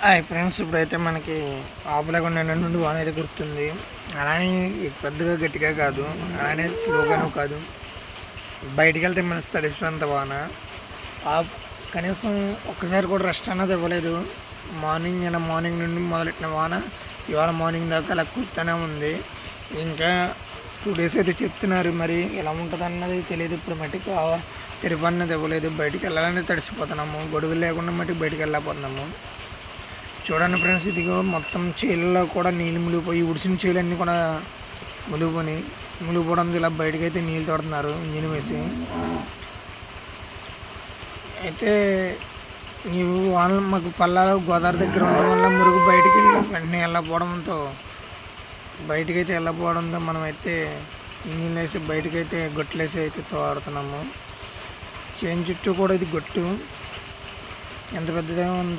Hi friends, ఇప్పుడైతే మనకి ఆపులేకుండా నుండి వాన అయితే కురుతుంది. అలానే పెద్దగా గట్టిగా కాదు, అలానే స్లోగాను కాదు. బయటికి వెళ్తే మనసు తడిసినంత వాన. కనీసం ఒక్కసారి కూడా రెస్ట్ అన్నది ఇవ్వలేదు. మార్నింగ్ నుండి మొదలెట్టిన వాన ఇవాళ మార్నింగ్ దాకా అలా కురుతూనే ఉంది. ఇంకా 2 days అయితే చెప్తున్నారు, మరి ఎలా ఉంటుంది అన్నది తెలియదు. ఇప్పుడు మట్టికి తెరుపు అన్నది ఇవ్వలేదు. బయటికి వెళ్ళాలని తడిసిపోతున్నాము, గొడుగులు లేకుండా మట్టికి బయటికి వెళ్ళకపోతున్నాము. చూడండి ఫ్రెండ్స్, ఇదిగో మొత్తం చేలలో కూడా నీళ్ళు మునిగిపోయి ఉడిసిన చేలన్నీ కూడా మునిగిపోవడంతో ఇలా బయటకైతే నీళ్ళు తోడుతున్నారు ఇంజిన్ వేసి. అయితే నీవు వానలు మాకు పల్లాలు గోదావరి దగ్గర ఉండడం వల్ల మురుగు బయటికి వెంటనే వెళ్ళకపోవడంతో మనమైతే ఇంజిన్ వేసి బయటకైతే గొట్లేసి అయితే తోడుతున్నాము. చేను చుట్టూ కూడా ఇది గొట్టు ఎంత పెద్దదే ఉందో